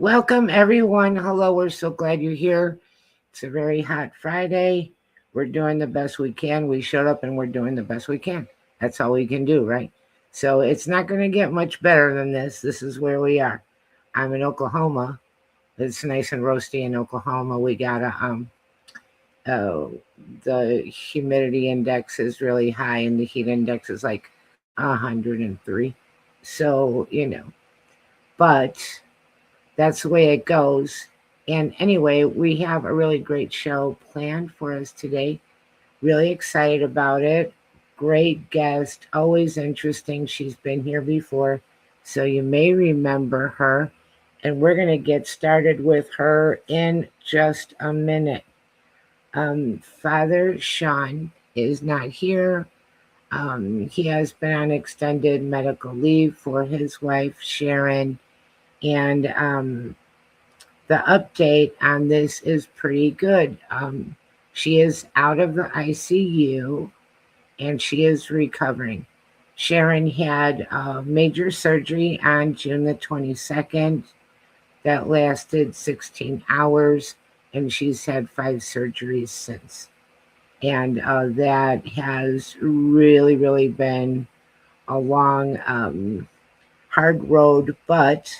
Welcome, everyone. Hello, we're so glad you're here. It's a very hot Friday. We're doing the best we can. We showed up and we're doing the best we can. That's all we can do, right? So it's not going to get much better than this. This is where we are. I'm in Oklahoma. It's nice and roasty in Oklahoma. We got uh, the humidity index is really high and the heat index is like 103. So, but that's the way it goes. And anyway, we have a really great show planned for us today. Really excited about it. Great guest, always interesting. She's been here before, so you may remember her. And we're going to get started with her in just a minute. Father Shawn is not here. He has been on extended medical leave for his wife, Sharon. And the update on this is pretty good. She is out of the ICU and she is recovering. Sharon had major surgery on June the 22nd that lasted 16 hours, and she's had 5 surgeries since. And that has really, really been a long, hard road, but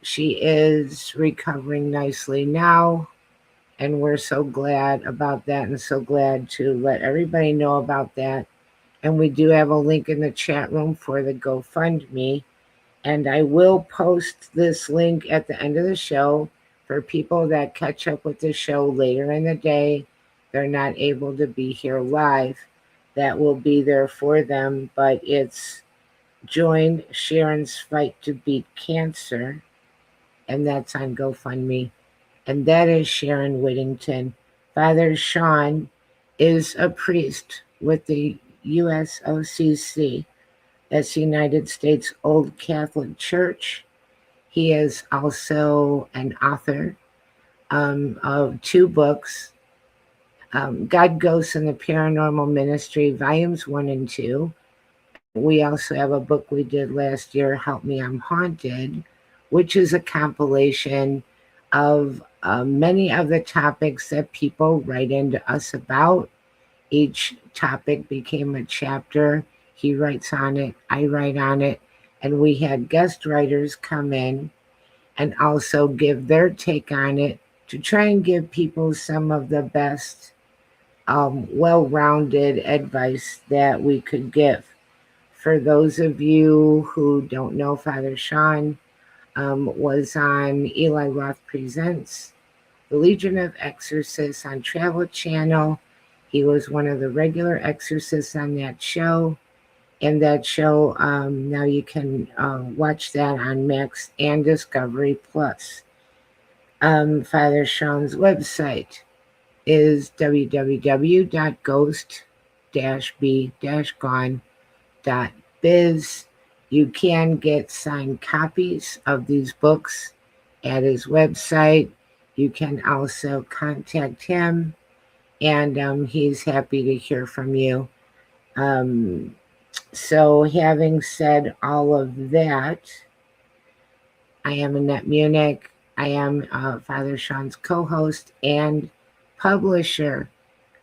she is recovering nicely now, and we're so glad about that and so glad to let everybody know about that. And we do have a link in the chat room for the GoFundMe, and I will post this link at the end of the show for people that catch up with the show later in the day. They're not able to be here live. That will be there for them, but it's Join Sharon's Fight to Beat Cancer, and that's on GoFundMe. And that is Sharon Whittington. Father Shawn is a priest with the USOCC. That's the United States Old Catholic Church. He is also an author of 2 books, God, Ghosts, and the Paranormal Ministry, Volumes 1 and 2. We also have a book we did last year, Help Me, I'm Haunted, which is a compilation of many of the topics that people write into us about. Each topic became a chapter. He writes on it, I write on it, and we had guest writers come in and also give their take on it to try and give people some of the best, well-rounded advice that we could give. For those of you who don't know, Father Shawn was on Eli Roth Presents, The Legion of Exorcists on Travel Channel. He was one of the regular exorcists on that show. And that show, now you can watch that on Max and Discovery Plus. Father Shawn's website is www.ghost-b-gone.biz. You can get signed copies of these books at his website. You can also contact him, and he's happy to hear from you. So having said all of that, I am Annette Munich. I am Father Shawn's co-host and publisher.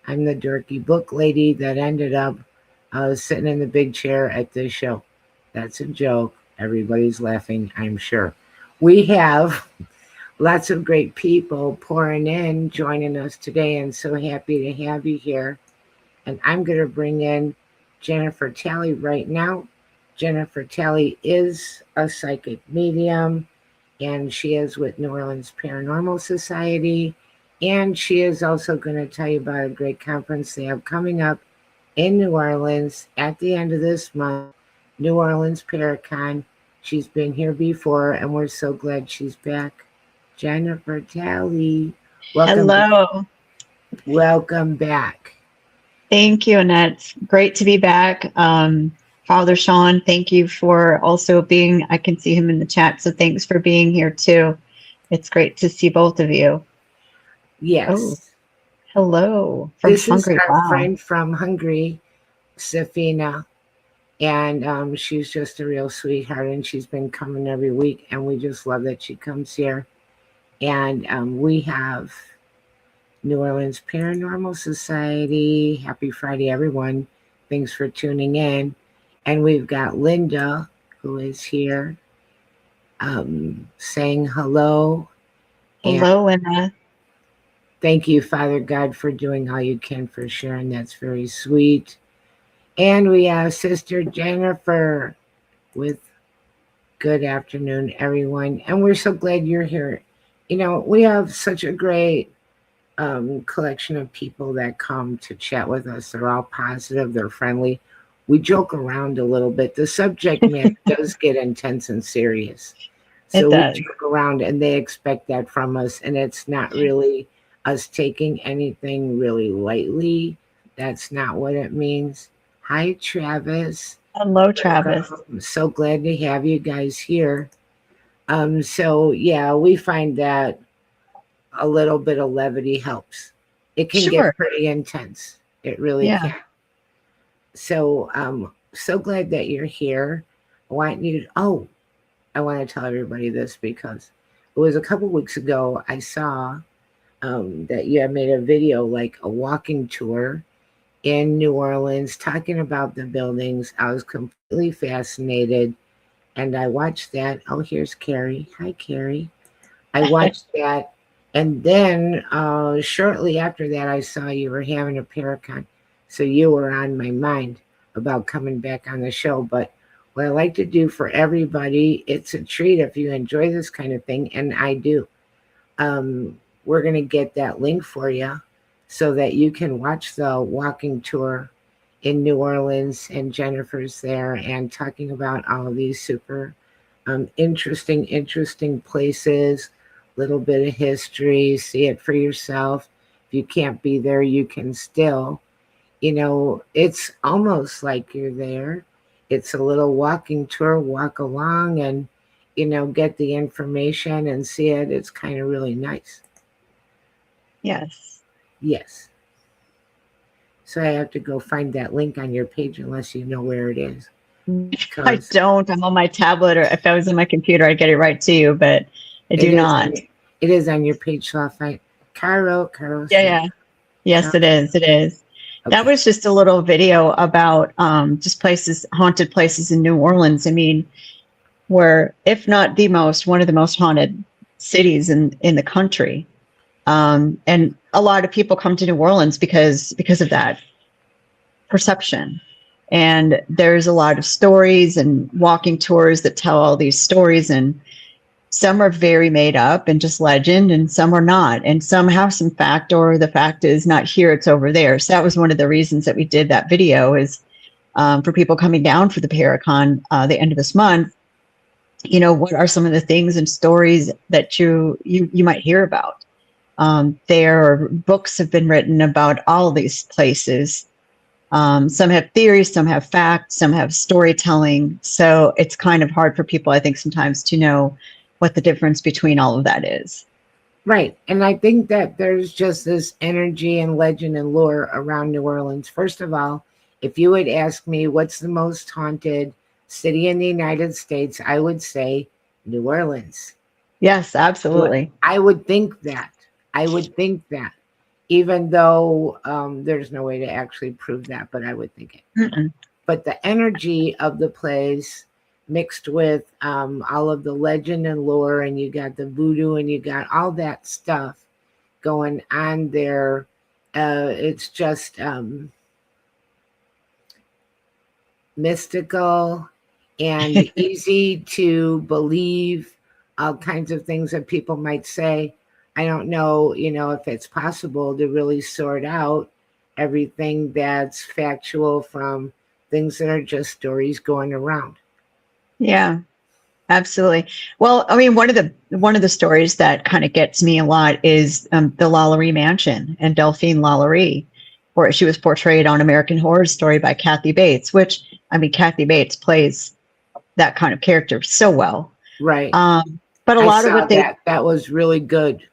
I'm the dorky book lady that ended up sitting in the big chair at this show. That's a joke. Everybody's laughing, I'm sure. We have lots of great people pouring in, joining us today, and so happy to have you here. And I'm going to bring in Jennifer Talley right now. Jennifer Talley is a psychic medium, and she is with New Orleans Paranormal Society. And she is also going to tell you about a great conference they have coming up in New Orleans at the end of this month, New Orleans Paracon. She's been here before, and we're so glad she's back. Jennifer Talley, welcome. Hello. Welcome back. Thank you, Annette. It's great to be back. Father Shawn, thank you for also being, I can see him in the chat, so thanks for being here too. It's great to see both of you. Yes. Oh, hello from this Hungary. Is our friend from Hungary, Safina. And she's just a real sweetheart, and she's been coming every week, and we just love that she comes here. And we have New Orleans Paranormal Society. Happy Friday, everyone. Thanks for tuning in. And we've got Linda, who is here, saying hello. Hello, Linda. Thank you, Father God, for doing all you can for Sharon. That's very sweet. And we have Sister Jennifer with good afternoon, everyone. And we're so glad you're here. You know, we have such a great collection of people that come to chat with us. They're all positive, they're friendly. We joke around a little bit. The subject matter does get intense and serious. So It does. we joke around and they expect that from us. And it's not really us taking anything really lightly. That's not what it means. Hi, Travis. Hello, Travis. I'm so glad to have you guys here. So yeah, we find that a little bit of levity helps. It can Sure. get pretty intense. It really can. So so glad that you're here. I want to tell everybody this because it was a couple weeks ago I saw that you had made a video, like a walking tour in New Orleans, talking about the buildings. I was completely fascinated, and I watched that. Oh, here's Carrie. Hi, Carrie. I watched that, and then shortly after that, I saw you were having a Paracon, so you were on my mind about coming back on the show. But what I like to do for everybody, it's a treat if you enjoy this kind of thing, and I do. We're going to get that link for you so that you can watch the walking tour in New Orleans, and Jennifer's there and talking about all of these super interesting places, little bit of history, see it for yourself. If you can't be there, you can still, it's almost like you're there. It's a little walking tour, walk along and, get the information and see it. It's kind of really nice. Yes. So I have to go find that link on your page unless you know where it is. I don't. I'm on my tablet, or if I was on my computer, I'd get it right to you, but I do not. It is on your page, so I'll find Caro. Yeah. Yes, it is. It is. Okay. That was just a little video about just haunted places in New Orleans. I mean, we're, if not the most, one of the most haunted cities in the country. And a lot of people come to New Orleans because of that perception. And there's a lot of stories and walking tours that tell all these stories, and some are very made up and just legend, and some are not. And some have some fact, or the fact is not here, it's over there. So that was one of the reasons that we did that video, is for people coming down for the Paracon the end of this month. What are some of the things and stories that you might hear about? There are books have been written about all these places. Some have theories, some have facts, some have storytelling. So it's kind of hard for people, I think, sometimes to know what the difference between all of that is. Right. And I think that there's just this energy and legend and lore around New Orleans. First of all, if you would ask me what's the most haunted city in the United States, I would say New Orleans. Yes, absolutely. I would think that. Even though there's no way to actually prove that, but I would think it. Mm-mm. But the energy of the place mixed with all of the legend and lore, and you got the voodoo and you got all that stuff going on there. It's just mystical and easy to believe, all kinds of things that people might say. I don't know, if it's possible to really sort out everything that's factual from things that are just stories going around. Yeah, absolutely. Well, I mean, one of the stories that kind of gets me a lot is the Lalaurie Mansion and Delphine Lalaurie, where she was portrayed on American Horror Story by Kathy Bates, which, I mean, Kathy Bates plays that kind of character so well. Right. But a lot of what that was really good.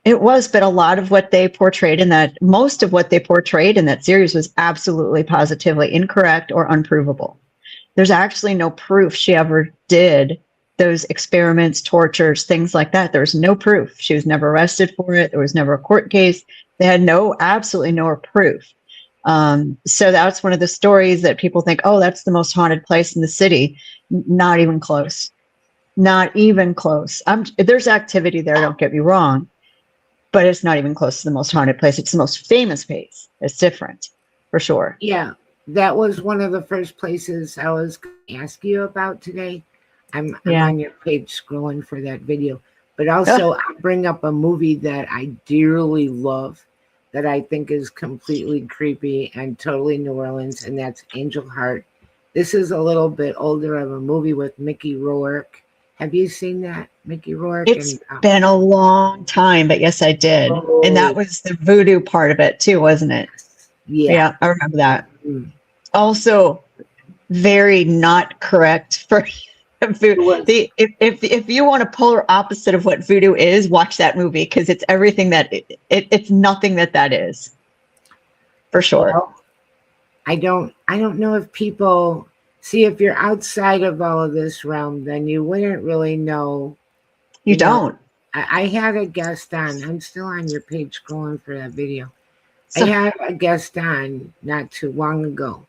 It was, but a lot of what they portrayed most of what they portrayed in that series was absolutely positively incorrect or unprovable. There's actually no proof she ever did those experiments, tortures, things like that. There's no proof. She was never arrested for it. There was never a court case. They had absolutely no proof. So that's one of the stories that people think, oh, that's the most haunted place in the city. Not even close. Not even close. There's activity there, don't get me wrong, but it's not even close to the most haunted place. It's the most famous place. It's different, for sure. Yeah, that was one of the first places I was going to ask you about today. I'm on your page scrolling for that video. But also, I'll bring up a movie that I dearly love that I think is completely creepy and totally New Orleans, and that's Angel Heart. This is a little bit older of a movie with Mickey Rourke. Have you seen that, Mickey Rourke? It's been a long time, but yes, I did. Oh. And that was the voodoo part of it too, wasn't it? Yeah, I remember that. Mm-hmm. Also, very not correct for voodoo. If you want a polar opposite of what voodoo is, watch that movie, because it's everything that it's nothing that is, for sure. Well, I don't know if people see, if you're outside of all of this realm, then you wouldn't really know. You don't. I had a guest on. I'm still on your page scrolling for that video. I had a guest on not too long ago.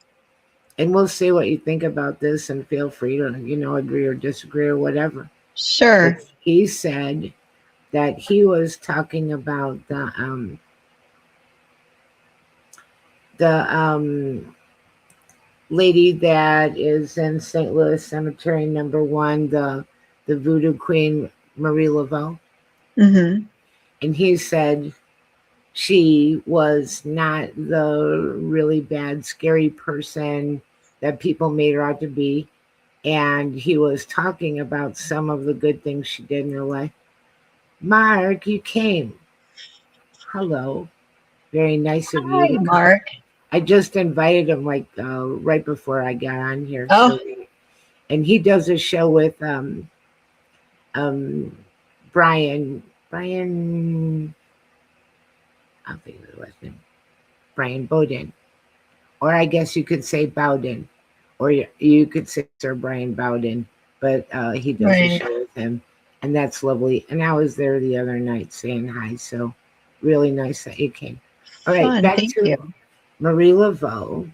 And we'll see what you think about this, and feel free to, agree or disagree or whatever. Sure. But he said that he was talking about the lady that is in St. Louis Cemetery #1, the voodoo queen, Marie Laveau. Mm-hmm. And he said she was not the really bad, scary person that people made her out to be. And he was talking about some of the good things she did in her life. Mark, you came. Hello. Very nice of you. Hi, Mark. I just invited him right before I got on here. Oh. So, and he does a show with Brian, I'll think of the last name, Brian Bowden, or I guess you could say Bowden, or you could say Sir Brian Bowden, but he does a show with him, and that's lovely. And I was there the other night saying hi, so really nice that you came. All right, back to Marie Laveau.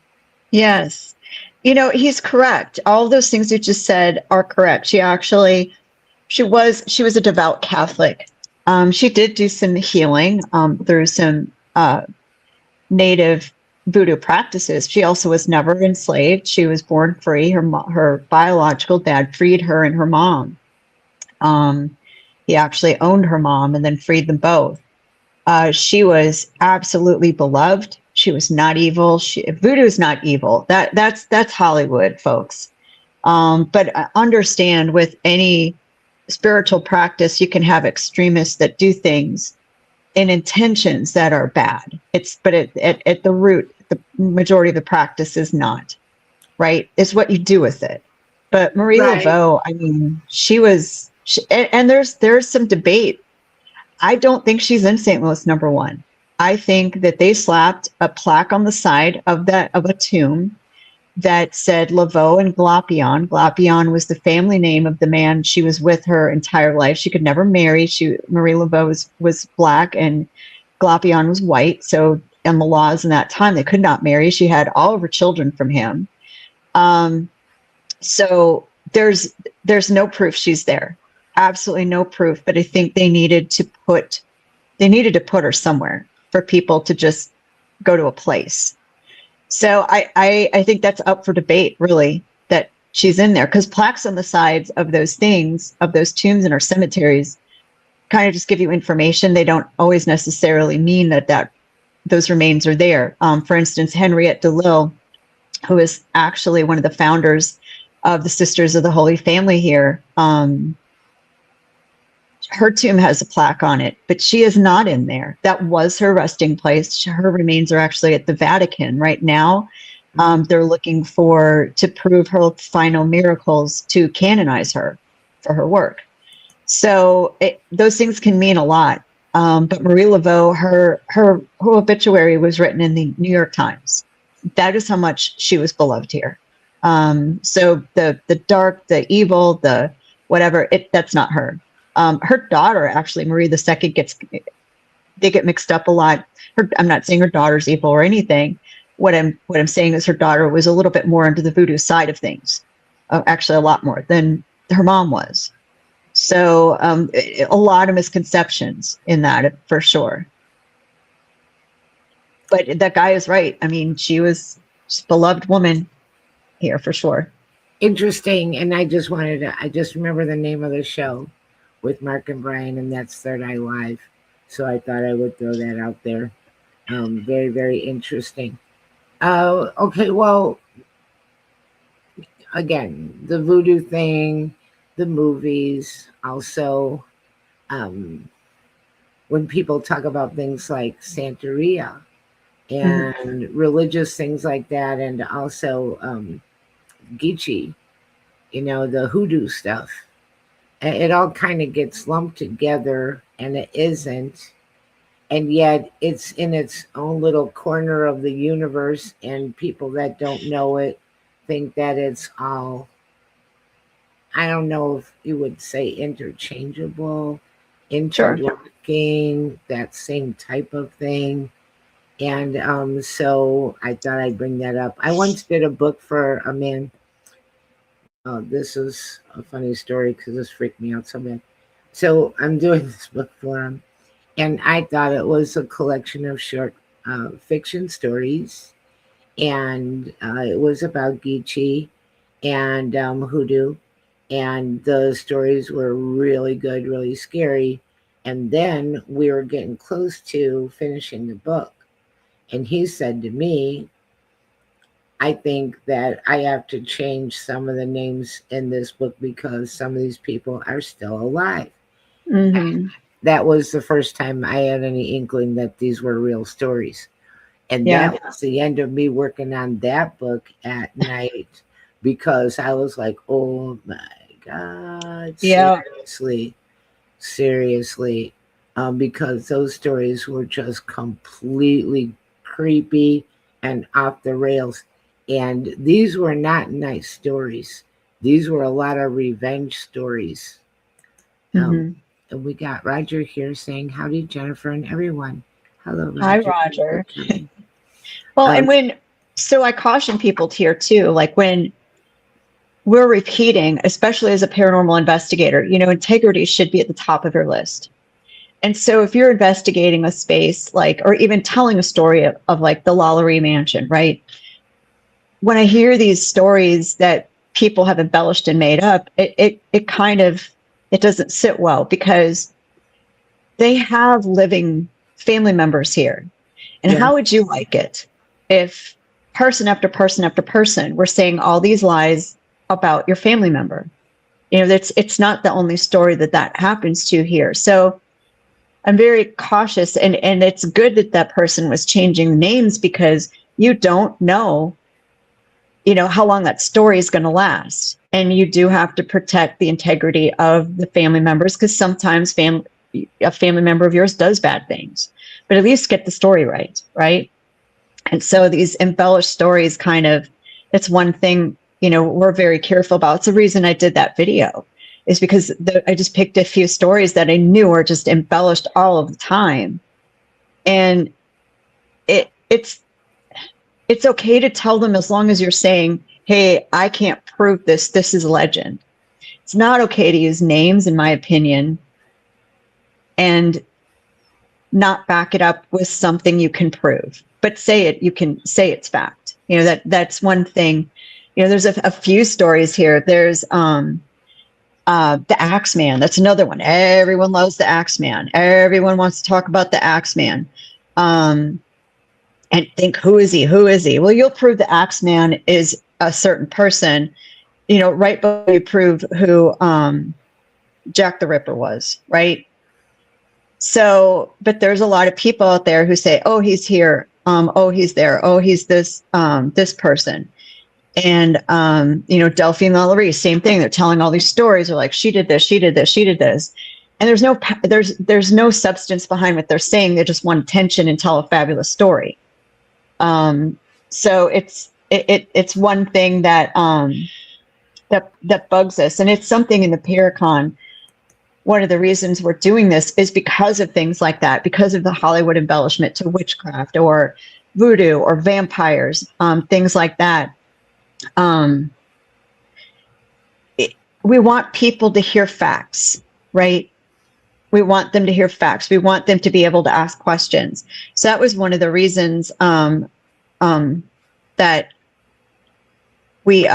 Yes, he's correct. All of those things you just said are correct. She was a devout Catholic. She did do some healing through some native voodoo practices. She also was never enslaved. She was born free. Her biological dad freed her and her mom. He actually owned her mom and then freed them both. She was absolutely beloved. She was not evil. Voodoo is not evil. That's Hollywood, folks. But understand, with any spiritual practice, you can have extremists that do things in intentions that are bad. But at the root, the majority of the practice is not, right? It's what you do with it. But Marie Laveau, I mean, and there's some debate. I don't think she's in St. Louis #1. I think that they slapped a plaque on the side of a tomb that said Laveau and Glapion. Glapion was the family name of the man she was with her entire life. She could never marry. Marie Laveau was black and Glapion was white. So in the laws in that time, they could not marry. She had all of her children from him. So there's no proof she's there. Absolutely no proof. But I think they needed to put her somewhere for people to just go to a place. So I think that's up for debate, really, that she's in there, because plaques on the sides of those things, of those tombs in our cemeteries, kind of just give you information. They don't always necessarily mean that those remains are there. For instance, Henriette DeLille, who is actually one of the founders of the Sisters of the Holy Family here, her tomb has a plaque on it, but she is not in there. That was her resting place. Her remains are actually at the Vatican right now. They're looking to prove her final miracles to canonize her for her work. So those things can mean a lot. But Marie Laveau, her obituary was written in the New York Times. That is how much she was beloved here. So the dark, the evil, the whatever, that's not her. Her daughter, actually, Marie the Second, they get mixed up a lot. I'm not saying her daughter's evil or anything. What I'm saying is her daughter was a little bit more into the voodoo side of things, actually a lot more than her mom was. So a lot of misconceptions in that, for sure. But that guy is right. I mean, she was a beloved woman here for sure. Interesting. And I just remember the name of the show with Mark and Brian, and that's Third Eye Live. So I thought I would throw that out there. Very, very interesting. Okay, well, again, the voodoo thing, the movies, also when people talk about things like Santeria and religious things like that, and also Geechee, the hoodoo stuff. It all kind of gets lumped together, and it isn't. And yet it's in its own little corner of the universe, and people that don't know it think that it's all, I don't know if you would say interchangeable, interlocking, that same type of thing. And so I thought I'd bring that up. I once did a book for a man. This is a funny story because this freaked me out so bad. So I'm doing this book for him, and I thought it was a collection of short fiction stories, and it was about Geechee and hoodoo, and the stories were really good, really scary. And then we were getting close to finishing the book, and he said to me, I think that I have to change some of the names in this book because some of these people are still alive. Mm-hmm. That was the first time I had any inkling that these were real stories. And that was the end of me working on that book at night, because I was like, oh my God, seriously. Because those stories were just completely creepy and off the rails. And these were not nice stories. These were a lot of revenge stories. And we got Roger here saying, howdy, Jennifer and everyone. Hello, Roger. Hi, Roger. Well, so I caution people here too, like when we're repeating, especially as a paranormal investigator, integrity should be at the top of your list. And so if you're investigating a space or even telling a story of like the Lalaurie Mansion, right? When I hear these stories that people have embellished and made up, it doesn't sit well, because they have living family members here. And how would you like it if person after person after person were saying all these lies about your family member? It's not the only story that happens to here. So I'm very cautious, and it's good that person was changing names, because you don't know how long that story is going to last. And you do have to protect the integrity of the family members, because sometimes a family member of yours does bad things, but at least get the story right? And so these embellished stories it's one thing, we're very careful about. It's the reason I did that video, is because I just picked a few stories that I knew were just embellished all of the time. And it's okay to tell them, as long as you're saying, hey, I can't prove this. This is a legend. It's not okay to use names, in my opinion, and not back it up with something you can prove. But you can say it's fact. That's one thing. There's a few stories here. There's the Axeman. That's another one. Everyone loves the Axeman. Everyone wants to talk about the Axeman. And think, who is he? Who is he? Well, you'll prove the Axeman is a certain person, right before you prove who Jack the Ripper was, right? So, but there's a lot of people out there who say, oh, he's here. Oh, he's there. Oh, he's this person. And, Delphine Lalaurie, same thing. They're telling all these stories. They're like, she did this, she did this, she did this. And there's no substance behind what they're saying. They just want attention and tell a fabulous story. So it's one thing that that bugs us, and it's something in the Paracon. One of the reasons we're doing this is because of things like that, because of the Hollywood embellishment to witchcraft or voodoo or vampires, things like that. We want people to hear facts, right? We want them to hear facts. We want them to be able to ask questions. So that was one of the reasons that we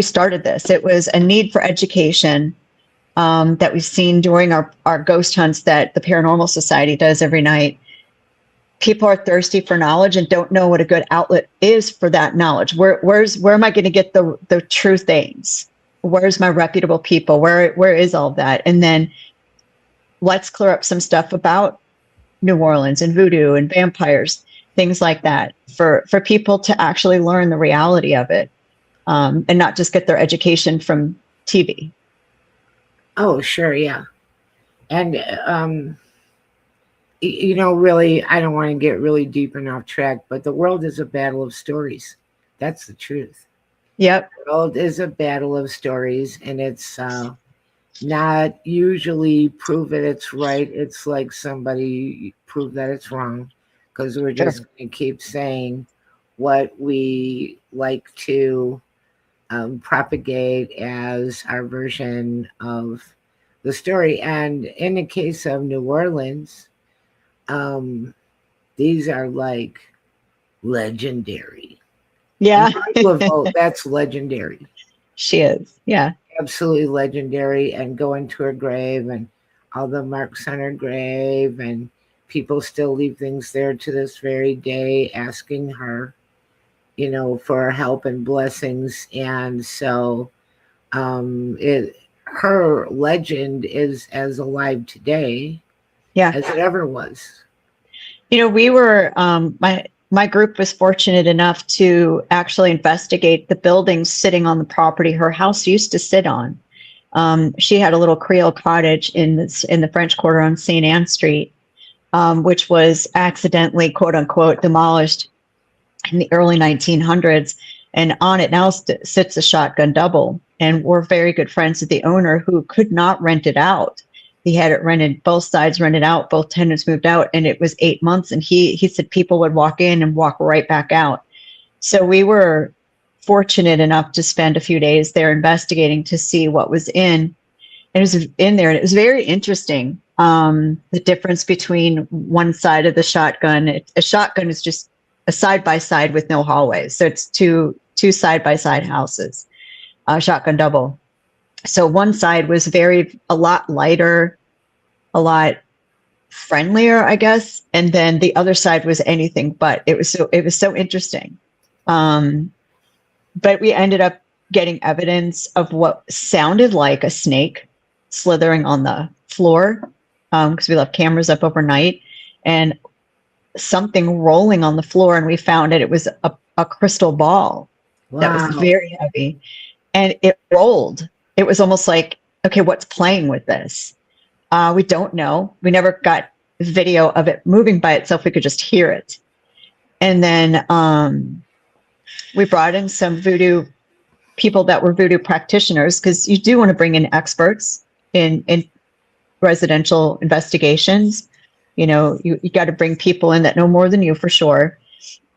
started this. It was a need for education that we've seen during our ghost hunts that the Paranormal Society does every night. People are thirsty for knowledge and don't know what a good outlet is for that knowledge. Where am I going to get the true things? Where's my reputable people? Where is all that? And then let's clear up some stuff about New Orleans and voodoo and vampires, things like that, for people to actually learn the reality of it, and not just get their education from TV. Oh, sure, yeah. And really, I don't want to get really deep and off track, but the world is a battle of stories. That's the truth. Yep. The world is a battle of stories, and it's not usually prove that it's right. It's like somebody prove that it's wrong, because we're just going to keep saying what we like to propagate as our version of the story. And in the case of New Orleans, these are like legendary. Yeah. That's legendary. She is. Yeah. Absolutely legendary. And going to her grave and all the marks on her grave, and people still leave things there to this very day asking her, for help and blessings. And so her legend is as alive today as it ever was. We were my group was fortunate enough to actually investigate the buildings sitting on the property her house used to sit on. She had a little Creole cottage in the French Quarter on St. Anne Street, which was accidentally, quote unquote, demolished in the early 1900s. And on it now sits a shotgun double. And we're very good friends with the owner, who could not rent it out. He had it rented, both sides rented out, both tenants moved out, and it was 8 months. And he said people would walk in and walk right back out. So we were fortunate enough to spend a few days there investigating to see what was in. And it was in there, and it was very interesting. The difference between one side of the shotgun. A shotgun is just a side-by-side with no hallways. So it's two side-by-side houses, shotgun double. So one side was a lot lighter, a lot friendlier, I guess. And then the other side was anything but. It was so interesting. But we ended up getting evidence of what sounded like a snake slithering on the floor, because we left cameras up overnight, and something rolling on the floor, and we found it was a crystal ball. Wow. That was very heavy, and it rolled. It was almost like, okay, what's playing with this? We don't know. We never got video of it moving by itself. We could just hear it. And then we brought in some voodoo people that were voodoo practitioners, because you do want to bring in experts in residential investigations. You got to bring people in that know more than you, for sure.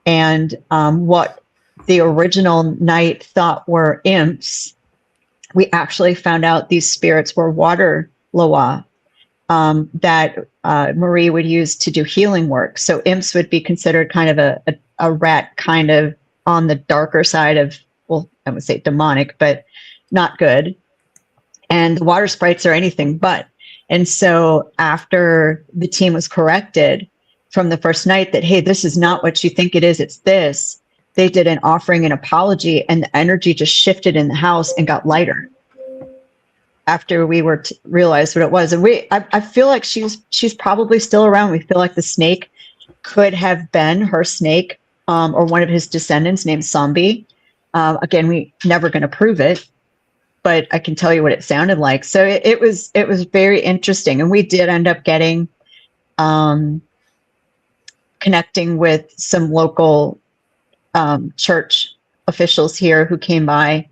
And what the original night thought were imps, we actually found out these spirits were water loa that Marie would use to do healing work. So imps would be considered kind of a rat, kind of on the darker side of, well, I would say demonic, but not good. And the water sprites are anything but. And so after the team was corrected from the first night that, hey, this is not what you think it is, it's this, they did an offering and apology, and the energy just shifted in the house and got lighter after we were realized what it was. And I feel like she's probably still around. We feel like the snake could have been her snake, or one of his descendants named Sambi. Again, we never going to prove it, but I can tell you what it sounded like. So it was very interesting. And we did end up getting, connecting with some local church officials here who came by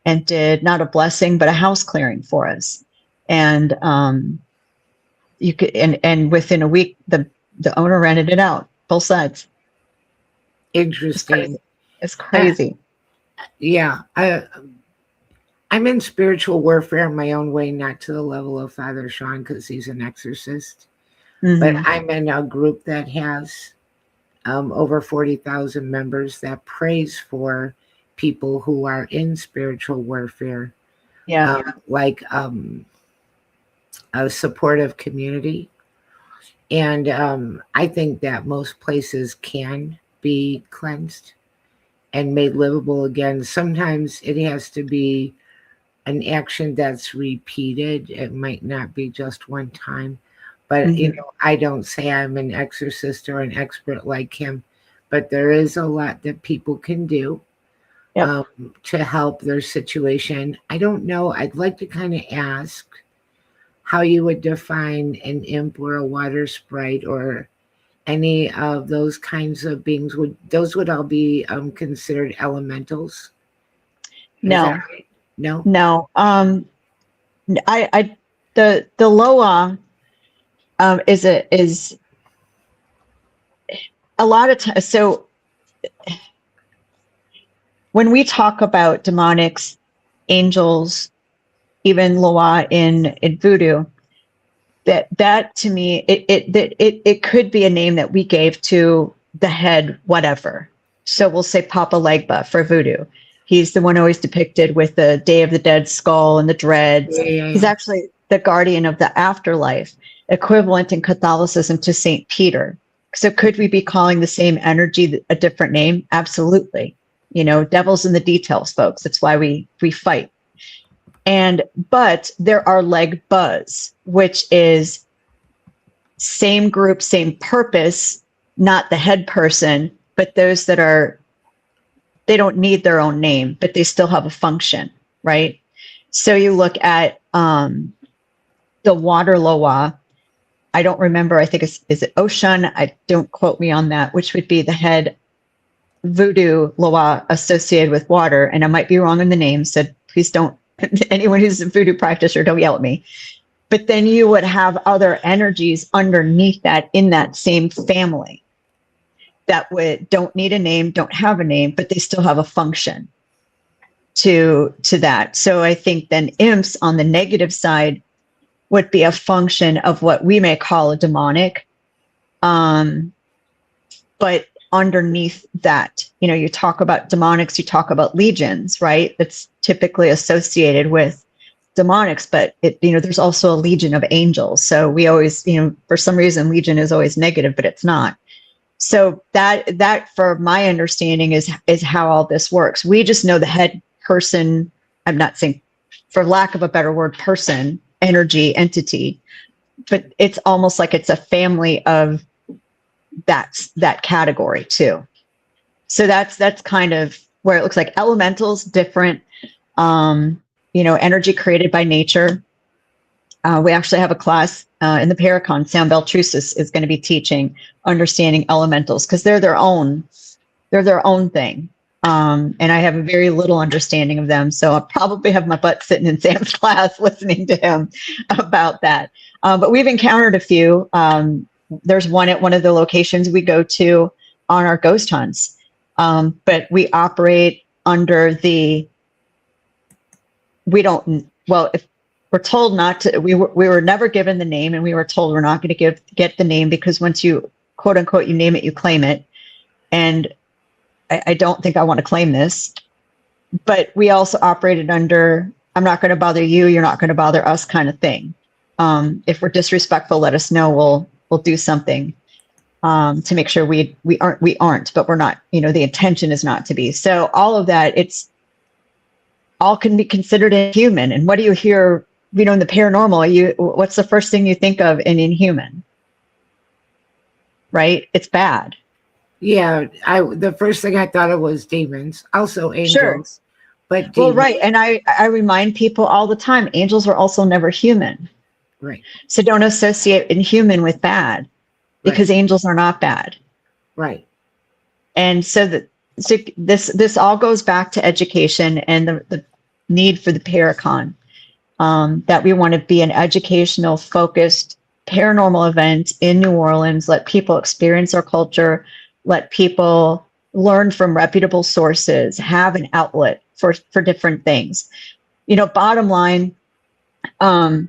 and did not a blessing, but a house clearing for us. And you could, and within a week, the owner rented it out, both sides. Interesting. It's crazy. Yeah. I'm in spiritual warfare in my own way, not to the level of Father Shawn because he's an exorcist. But I'm in a group that has over 40,000 members that prays for people who are in spiritual warfare. Yeah. Like a supportive community. And I think that most places can be cleansed and made livable again. Sometimes it has to be an action that's repeated. It might not be just one time. But, you know, I don't say I'm an exorcist or an expert like him, but there is a lot that people can do to help their situation. I don't know. I'd like to kind of ask how you would define an imp or a water sprite or any of those kinds of beings. Those would all be considered elementals? No. Right? No? No. The Loa is a lot of times. So when we talk about demonics, angels, even Loa in voodoo, that to me, it could be a name that we gave to the head, whatever. So we'll say Papa Legba for voodoo. He's the one always depicted with the Day of the Dead skull and the dreads. He's actually the guardian of the afterlife, equivalent in Catholicism to Saint Peter. So could we be calling the same energy a different name? Absolutely. You know, devil's in the details, folks. That's why we fight. But there are Legbas, which is same group, same purpose, not the head person, but those that they don't need their own name, but they still have a function, right? So you look at the water Loa. I don't remember. I think is it Ocean? I don't quote me on that, which would be the head voodoo Loa associated with water. And I might be wrong in the name, so please don't. Anyone who's a voodoo practitioner, don't yell at me. But then you would have other energies underneath that in that same family that don't need a name, don't have a name, but they still have a function to that. So I think then imps on the negative side would be a function of what we may call a demonic. But underneath that, you know, you talk about demonics, you talk about legions, right? That's typically associated with demonics, but there's also a legion of angels. So we always, for some reason, legion is always negative, but it's not. So that for my understanding is how all this works. We just know the head person. I'm not saying, for lack of a better word, person, energy, entity, but it's almost like it's a family of that category too. So that's kind of where it looks like elementals, different, energy created by nature. We actually have a class in the Paracon. Sam Beltrusis is going to be teaching understanding elementals because they're their own thing. And I have a very little understanding of them. So I'll probably have my butt sitting in Sam's class listening to him about that. But we've encountered a few. There's one at one of the locations we go to on our ghost hunts. But we operate under if we're told not to, we were never given the name, and we were told we're not going to get the name because once you, quote unquote, you name it, you claim it. And I don't think I want to claim this, but we also operated under, I'm not going to bother you, you're not going to bother us kind of thing. If we're disrespectful, let us know. We'll do something to make sure we aren't, but we're not, the intention is not to be. So all of that, all can be considered inhuman. And what do you hear, in the paranormal, what's the first thing you think of in inhuman? Right? It's bad. Yeah. The first thing I thought of was demons, also angels. Sure. But demons. Well, right. And I remind people all the time, angels are also never human. Right. So don't associate inhuman with bad, because angels are not bad. Right. And so so this all goes back to education and the need for the Paracon. That we want to be an educational focused paranormal event in New Orleans, let people experience our culture, let people learn from reputable sources, have an outlet for different things. You know, bottom line, paranormal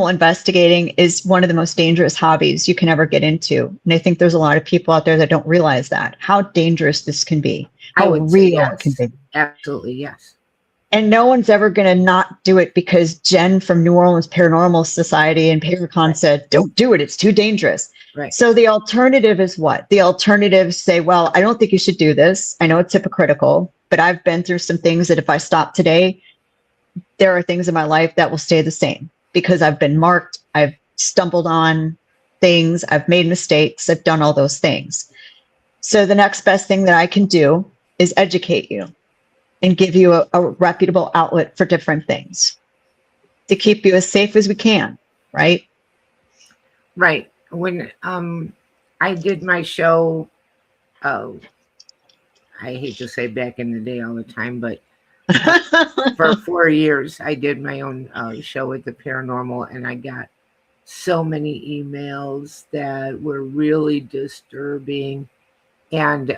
investigating is one of the most dangerous hobbies you can ever get into. And I think there's a lot of people out there that don't realize that, how dangerous this can be, how real it can be. Absolutely, yes. And no one's ever going to not do it because Jen from New Orleans Paranormal Society and Paracon said, don't do it. It's too dangerous. Right. So the alternative is what? The alternatives say, well, I don't think you should do this. I know it's hypocritical, but I've been through some things that if I stop today, there are things in my life that will stay the same because I've been marked. I've stumbled on things. I've made mistakes. I've done all those things. So the next best thing that I can do is educate you and give you a reputable outlet for different things to keep you as safe as we can, right? Right. When I did my show, I hate to say back in the day all the time, but for 4 years, I did my own show with the Paranormal, and I got so many emails that were really disturbing, and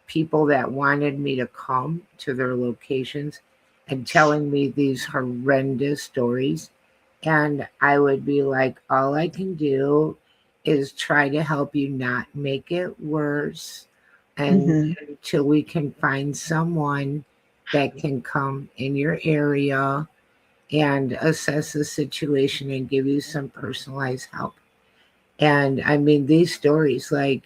people that wanted me to come to their locations and telling me these horrendous stories. And I would be like, all I can do is try to help you not make it worse. And until we can find someone that can come in your area and assess the situation and give you some personalized help. And I mean, these stories, like,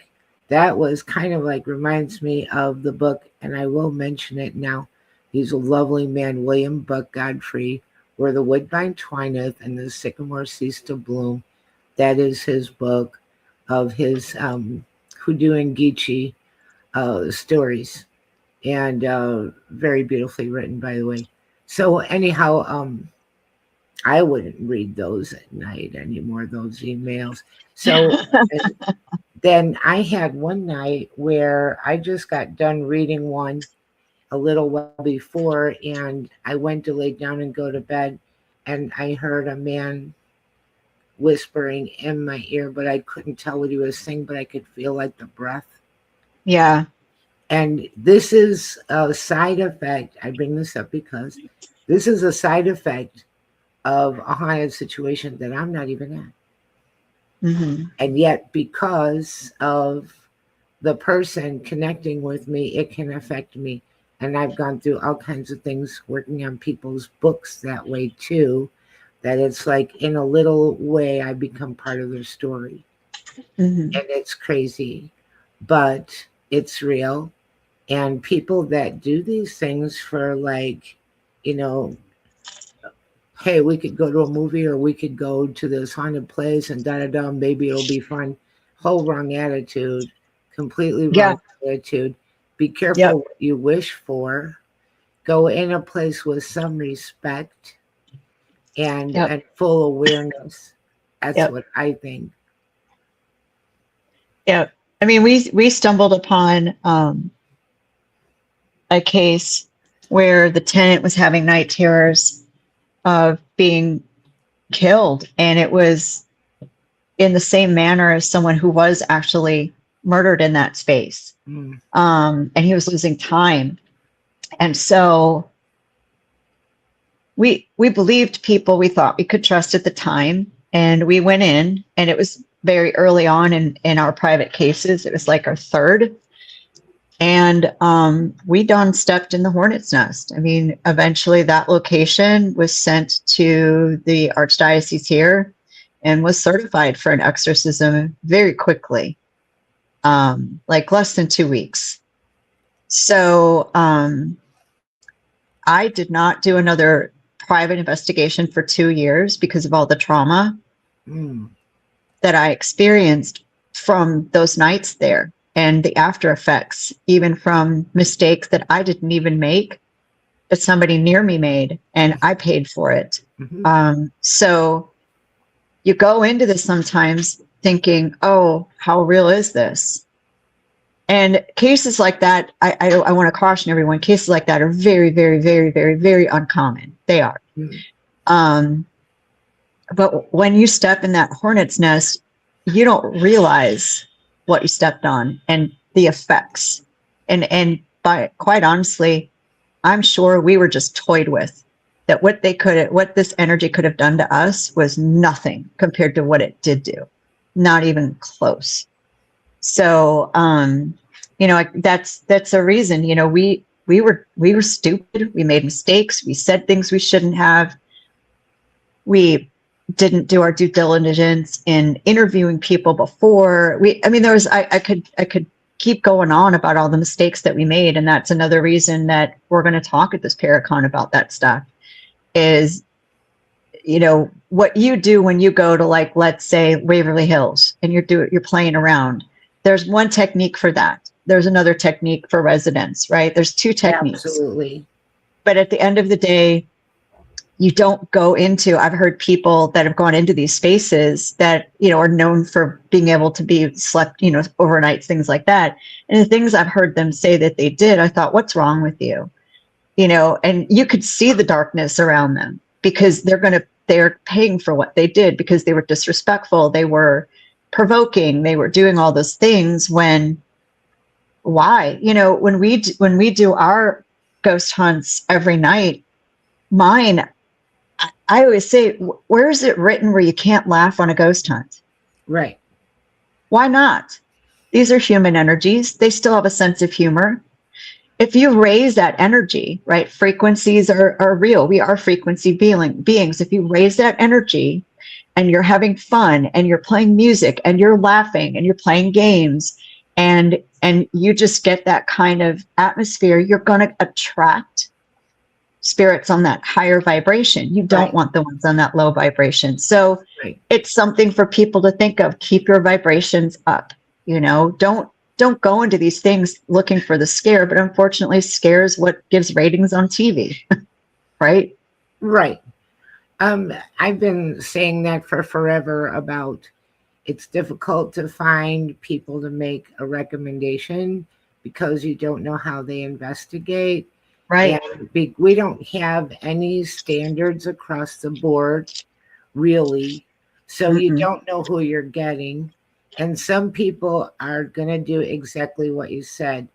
that was kind of like reminds me of the book, and I will mention it now. He's a lovely man, William Buck Godfrey, Where the Woodbine Twineth and the Sycamore Cease to Bloom. That is his book of his Hoodoo and Geechee stories, and very beautifully written, by the way. So anyhow, I wouldn't read those at night anymore, those emails. So then I had one night where I just got done reading one a little while before, and I went to lay down and go to bed, and I heard a man whispering in my ear, but I couldn't tell what he was saying, but I could feel like the breath. Yeah. And this is a side effect. I bring this up because this is a side effect of a haunted situation that I'm not even at. And yet, because of the person connecting with me, it can affect me. And I've gone through all kinds of things working on people's books that way too, that it's like in a little way I become part of their story. And it's crazy, but it's real. And people that do these things for, like, you know, hey, we could go to a movie or we could go to this haunted place and da-da-da, maybe it'll be fun. Whole wrong attitude, completely wrong attitude. Be careful what you wish for. Go in a place with some respect and full awareness. That's what I think. Yeah. I mean, we stumbled upon a case where the tenant was having night terrors of being killed, and it was in the same manner as someone who was actually murdered in that space. And he was losing time. And so we believed people we thought we could trust at the time, and we went in, and it was very early on in our private cases. It was like our third. And we done stepped in the hornet's nest. I mean, eventually that location was sent to the archdiocese here and was certified for an exorcism very quickly, like less than 2 weeks. So I did not do another private investigation for 2 years because of all the trauma that I experienced from those nights there. And the after effects, even from mistakes that I didn't even make, that somebody near me made, and I paid for it. So you go into this sometimes thinking, oh, how real is this? And cases like that, I want to caution everyone, cases like that are very, very, very, very, very uncommon. They are. But when you step in that hornet's nest, you don't realize what you stepped on and the effects. And by quite honestly, I'm sure we were just toyed with that what this energy could have done to us was nothing compared to what it did do. Not even close. So, that's a reason, we were stupid. We made mistakes. We said things we shouldn't have. We didn't do our due diligence in interviewing people before I could keep going on about all the mistakes that we made. And that's another reason that we're going to talk at this Paracon about that stuff is, what you do when you go to, like, let's say Waverly Hills and you're playing around. There's one technique for that. There's another technique for residents, right? There's two techniques. Absolutely. But at the end of the day, you don't go into, I've heard people that have gone into these spaces that, are known for being able to be slept, overnight, things like that. And the things I've heard them say that they did, I thought, what's wrong with you? And you could see the darkness around them because they're paying for what they did because they were disrespectful. They were provoking. They were doing all those things why? When we do our ghost hunts every night, mine, I always say, where is it written where you can't laugh on a ghost hunt? Right. Why not? These are human energies. They still have a sense of humor. If you raise that energy, right? Frequencies are real. We are frequency beings. If you raise that energy and you're having fun and you're playing music and you're laughing and you're playing games and you just get that kind of atmosphere, you're going to attract spirits on that higher vibration. You don't want the ones on that low vibration. So it's something for people to think of. Keep your vibrations up. Don't go into these things looking for the scare, but unfortunately scares what gives ratings on TV. Right? Right. I've been saying that for forever about it's difficult to find people to make a recommendation because you don't know how they investigate. Right. And we don't have any standards across the board, really. So you don't know who you're getting. And some people are going to do exactly what you said.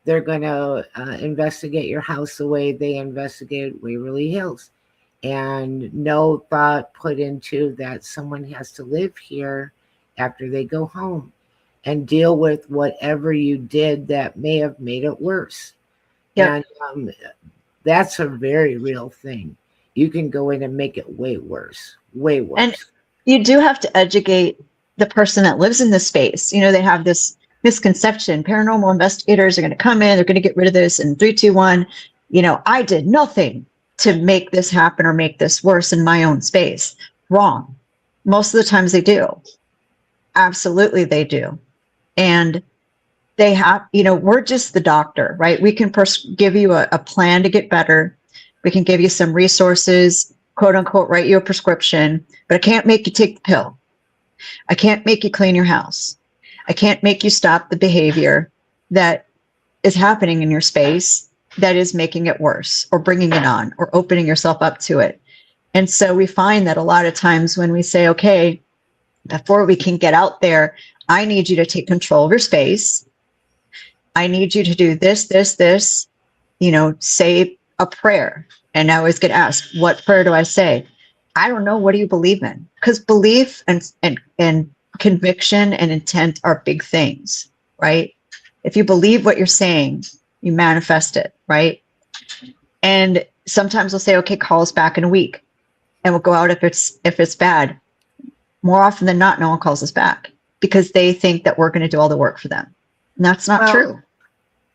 They're going to investigate your house the way they investigated Waverly Hills. And no thought put into that someone has to live here after they go home and deal with whatever you did that may have made it worse. Yep. And that's a very real thing. You can go in and make it way worse. And you do have to educate the person that lives in this space. They have this misconception. Paranormal investigators are going to come in, they're going to get rid of this in 3, 2, 1. I did nothing to make this happen or make this worse in my own space. Wrong. Most of the times they do. Absolutely they do. And they have, we're just the doctor, right? We can give you a plan to get better. We can give you some resources, quote unquote, write you a prescription, but I can't make you take the pill. I can't make you clean your house. I can't make you stop the behavior that is happening in your space that is making it worse or bringing it on or opening yourself up to it. And so we find that a lot of times when we say, okay, before we can get out there, I need you to take control of your space. I need you to do this, say a prayer. And I always get asked, what prayer do I say? I don't know. What do you believe in? Because belief and conviction and intent are big things, right? If you believe what you're saying, you manifest it, right? And sometimes we'll say, okay, call us back in a week. And we'll go out if it's bad. More often than not, no one calls us back because they think that we're going to do all the work for them. And that's not true.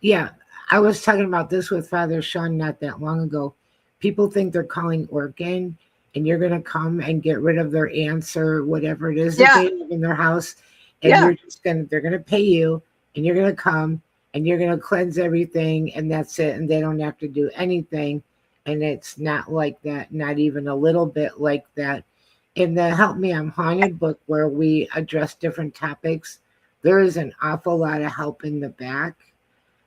Yeah. I was talking about this with Father Shawn not that long ago. People think they're calling Orkin and you're going to come and get rid of their ants or whatever it is that they live in their house. And they're going to pay you and you're going to come and you're going to cleanse everything and that's it. And they don't have to do anything. And it's not like that, not even a little bit like that. In the Help Me I'm Haunted book where we address different topics there is an awful lot of help in the back.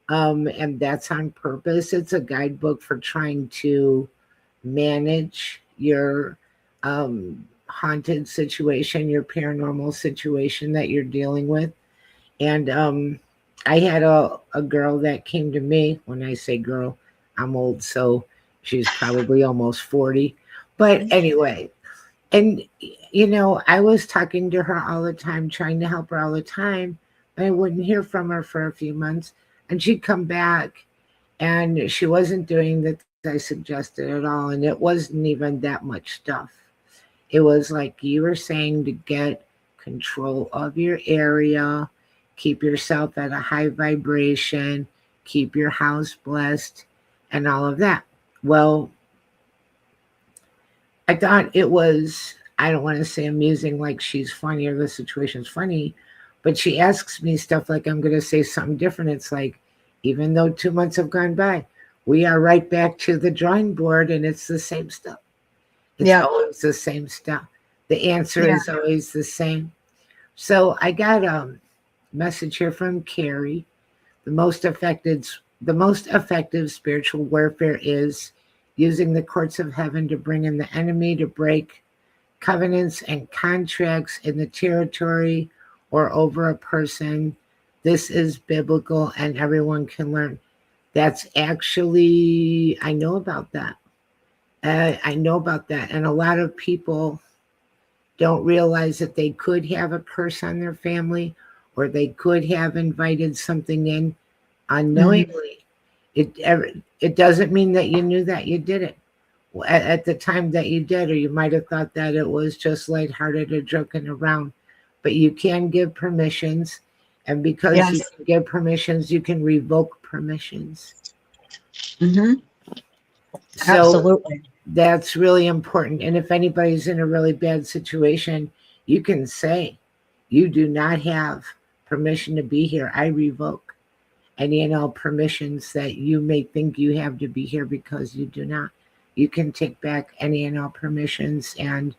And that's on purpose. It's a guidebook for trying to manage your haunted situation, your paranormal situation that you're dealing with. And I had a girl that came to me. When I say girl, I'm old, so she's probably almost 40. But anyway, and I was talking to her all the time, trying to help her all the time. I wouldn't hear from her for a few months, and she'd come back, and she wasn't doing the things I suggested at all, and it wasn't even that much stuff. It was like you were saying, to get control of your area, keep yourself at a high vibration, keep your house blessed, and all of that. Well, I thought it was, I don't want to say amusing, like she's funny or the situation's funny, but she asks me stuff like I'm going to say something different. It's like, even though 2 months have gone by, we are right back to the drawing board, and it's the same stuff. It's always the same stuff. The answer is always the same. So I got a message here from Carrie. The most effective spiritual warfare is using the courts of heaven to bring in the enemy to break covenants and contracts in the territory or over a person. This is biblical, and everyone can learn. That's actually, I know about that. I know about that. And a lot of people don't realize that they could have a curse on their family, or they could have invited something in unknowingly. It doesn't mean that you knew that you did it at the time that you did, or you might have thought that it was just lighthearted or joking around. But you can give permissions, and because you can give permissions, you can revoke permissions. Mm-hmm. So absolutely, that's really important. And if anybody's in a really bad situation, you can say, you do not have permission to be here. I revoke any and all permissions that you may think you have to be here, because you do not. You can take back any and all permissions and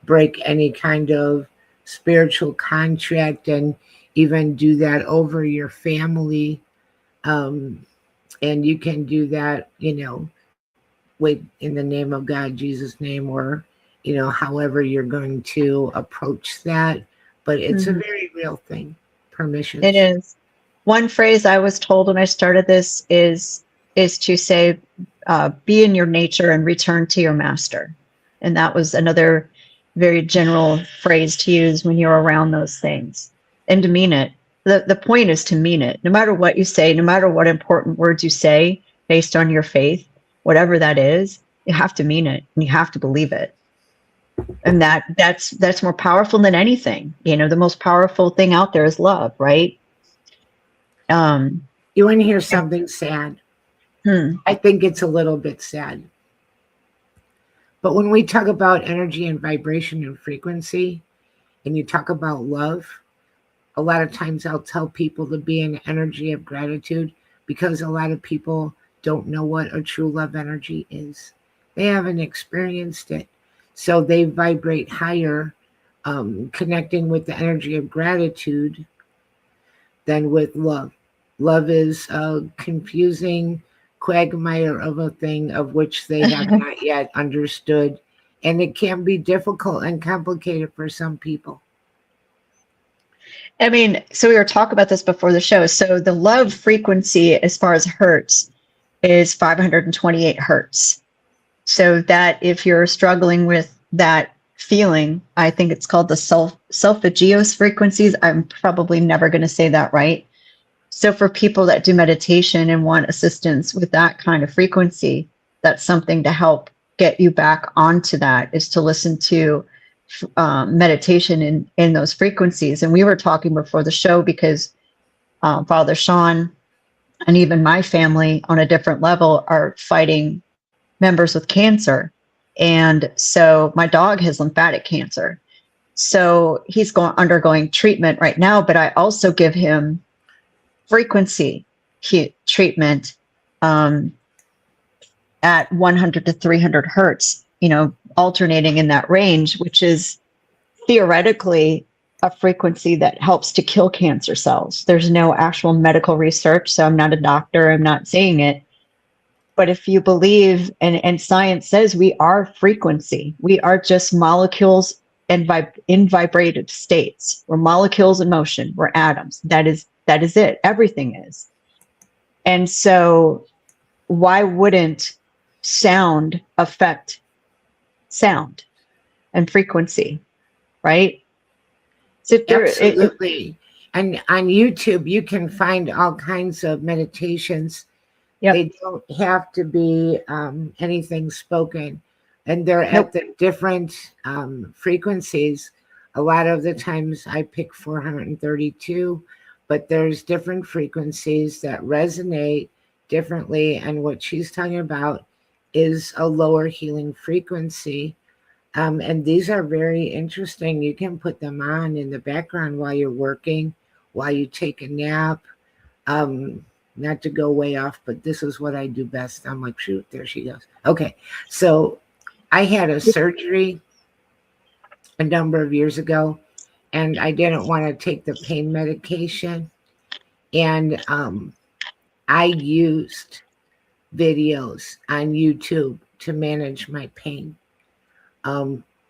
break any kind of spiritual contract, and even do that over your family. And you can do that, wait, in the name of God, Jesus' name, or, however you're going to approach that. But it's a very real thing. Permissions. It is. One phrase I was told when I started this is to say, be in your nature and return to your master. And that was another very general phrase to use when you're around those things, and to mean it. The point is to mean it. No matter what you say, no matter what important words you say based on your faith, whatever that is, you have to mean it, and you have to believe it. And that's more powerful than anything. The most powerful thing out there is love, right? You want to hear something sad? I think it's a little bit sad. But when we talk about energy and vibration and frequency, and you talk about love, a lot of times I'll tell people to be in energy of gratitude, because a lot of people don't know what a true love energy is. They haven't experienced it. So they vibrate higher, connecting with the energy of gratitude than with love. Love is a confusing quagmire of a thing of which they have not yet understood. And it can be difficult and complicated for some people. I mean, so we were talking about this before the show. So the love frequency, as far as hertz, is 528 hertz. So that if you're struggling with that feeling, I think it's called the solfegios frequencies. I'm probably never going to say that right. So for people that do meditation and want assistance with that kind of frequency, that's something to help get you back onto that, is to listen to meditation in those frequencies. And we were talking before the show, because Father Shawn and even my family on a different level are fighting members with cancer. And so my dog has lymphatic cancer. So he's undergoing treatment right now, but I also give him frequency treatment at 100 to 300 hertz, alternating in that range, which is theoretically a frequency that helps to kill cancer cells. There's no actual medical research, so I'm not a doctor, I'm not saying it. But if you believe, and science says we are frequency, we are just molecules and in vibrative states. We're molecules in motion, we're atoms. That is it. Everything is. And so why wouldn't sound affect sound and frequency, right? So Absolutely. And on YouTube, you can find all kinds of meditations. Yep. They don't have to be anything spoken. And they're at the different frequencies. A lot of the times I pick 432, but there's different frequencies that resonate differently. And what she's talking about is a lower healing frequency. And these are very interesting. You can put them on in the background while you're working, while you take a nap. Not to go way off, but this is what I do best. I'm like, shoot, there she goes. Okay, so I had a surgery a number of years ago, and I didn't want to take the pain medication. And I used videos on YouTube to manage my pain.